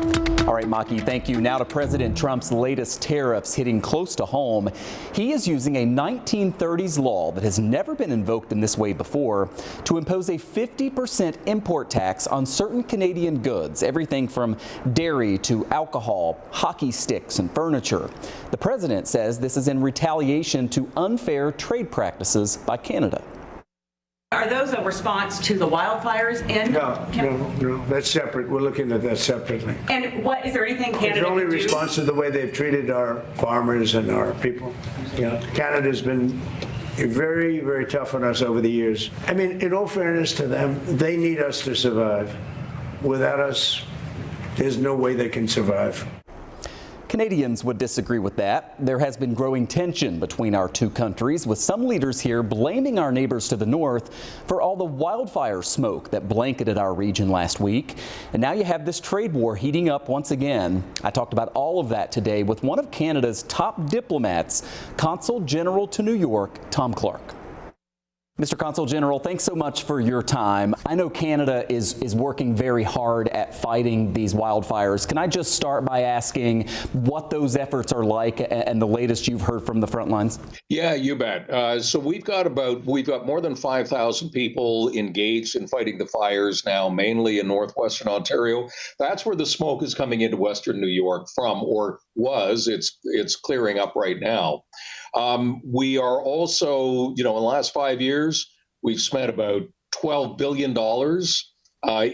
All right, Maki, thank you. Now to President Trump's latest tariffs hitting close to home. He is using a 1930s law that has never been invoked in this way before to impose a 50% import tax on certain Canadian goods, everything from dairy to alcohol, hockey sticks, and furniture. The president says this is in retaliation to unfair trade practices by Canada. Are those a response to the wildfires in? No, that's separate. We're looking at that separately. And what is there anything Canada It's only can do? response to the way they've treated our farmers and our people. Yeah, Canada's been very, very tough on us over the years. I mean, in all fairness to them, they need us to survive. Without us, there's no way they can survive. Canadians would disagree with that. There has been growing tension between our two countries, with some leaders here blaming our neighbors to the north for all the wildfire smoke that blanketed our region last week. And now you have this trade war heating up once again. I talked about all of that today with one of Canada's top diplomats, Consul General to New York, Tom Clark. Mr. Consul General, thanks so much for your time. I know Canada is working very hard at fighting these wildfires. Can I just start by asking what those efforts are like and the latest you've heard from the front lines? Yeah, you bet. So we've got more than 5,000 people engaged in fighting the fires now, mainly in northwestern Ontario. That's where the smoke is coming into western New York from, or was. It's clearing up right now. We are also, in the last 5 years, we've spent about $12 billion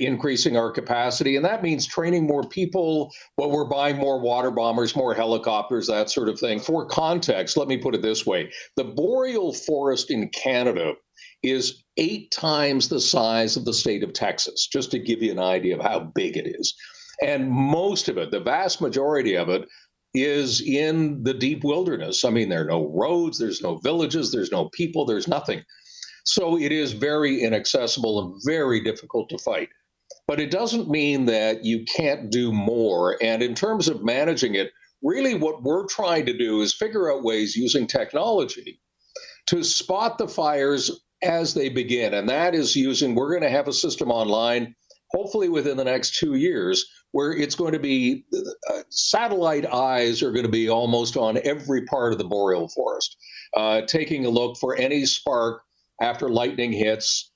increasing our capacity. And that means training more people, but we're buying more water bombers, more helicopters, that sort of thing. For context, let me put it this way. The boreal forest in Canada is 8 times the size of the state of Texas, just to give you an idea of how big it is. And most of it, the vast majority of it, is in the deep wilderness. I mean, there are no roads, there's no villages, there's no people, there's nothing. So it is very inaccessible and very difficult to fight. But it doesn't mean that you can't do more. And in terms of managing it, really what we're trying to do is figure out ways using technology to spot the fires as they begin. And that is we're going to have a system online, hopefully within the next 2 years, where it's going to be satellite eyes are going to be almost on every part of the boreal forest, taking a look for any spark after lightning hits.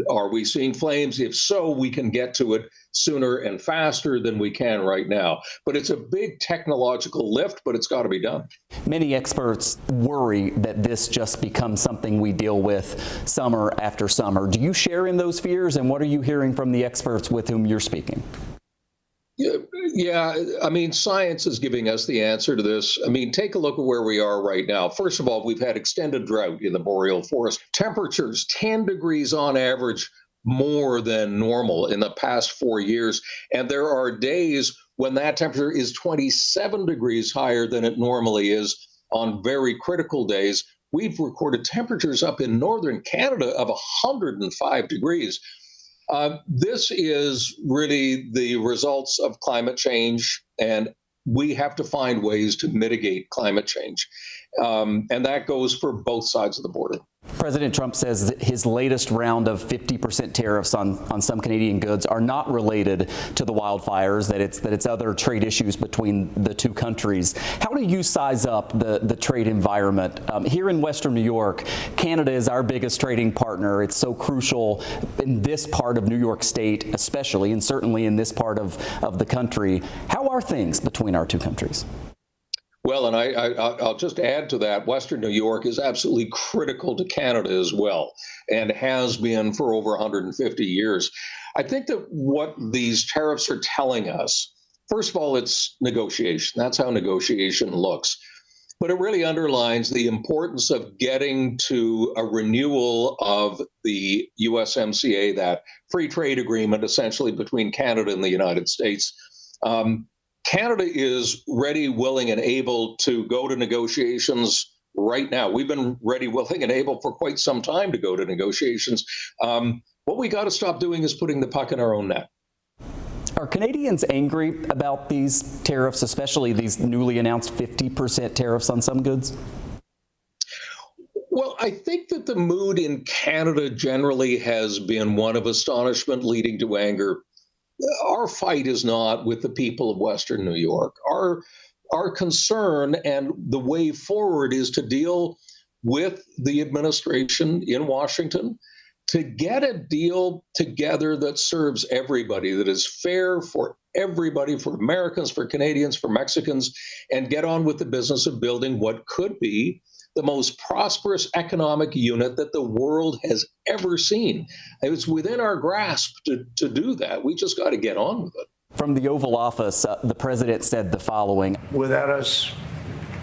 Are we seeing flames? If so, we can get to it sooner and faster than we can right now. But it's a big technological lift, but it's got to be done. Many experts worry that this just becomes something we deal with summer after summer. Do you share in those fears, and what are you hearing from the experts with whom you're speaking? Yeah, I mean, science is giving us the answer to this. I mean, take a look at where we are right now. First of all, we've had extended drought in the boreal forest. Temperatures 10 degrees on average more than normal in the past 4 years. And there are days when that temperature is 27 degrees higher than it normally is on very critical days. We've recorded temperatures up in northern Canada of 105 degrees. This is really the results of climate change, and we have to find ways to mitigate climate change. And that goes for both sides of the border. President Trump says that his latest round of 50% tariffs on some Canadian goods are not related to the wildfires, that it's other trade issues between the two countries. How do you size up the trade environment? Here in Western New York, Canada is our biggest trading partner. It's so crucial in this part of New York State, especially, and certainly in this part of the country. How are things between our two countries? Well, and I'll just add to that, Western New York is absolutely critical to Canada as well, and has been for over 150 years. I think that what these tariffs are telling us, first of all, it's negotiation. That's how negotiation looks. But it really underlines the importance of getting to a renewal of the USMCA, that free trade agreement essentially between Canada and the United States. Canada is ready, willing, and able to go to negotiations right now. We've been ready, willing, and able for quite some time to go to negotiations. What we got to stop doing is putting the puck in our own net. Are Canadians angry about these tariffs, especially these newly announced 50% tariffs on some goods? Well, I think that the mood in Canada generally has been one of astonishment leading to anger. our fight is not with the people of Western New York. Our concern and the way forward is to deal with the administration in Washington to get a deal together that serves everybody, that is fair for everybody, for Americans, for Canadians, for Mexicans, and get on with the business of building what could be the most prosperous economic unit that the world has ever seen. It's within our grasp to do that. We just got to get on with it. From the Oval Office, the president said the following. Without us,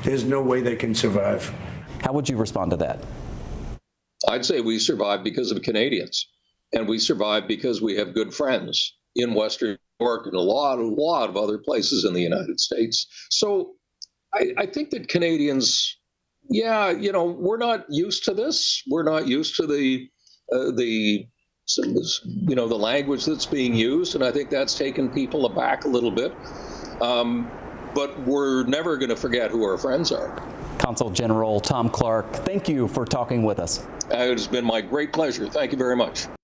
there's no way they can survive. How would you respond to that? I'd say we survive because of Canadians, and we survive because we have good friends in Western New York and a lot of other places in the United States. So I think that Canadians, we're not used to this. We're not used to the language that's being used, and I think that's taken people aback a little bit. But we're never going to forget who our friends are. Consul General Tom Clark, thank you for talking with us. It has been my great pleasure. Thank you very much.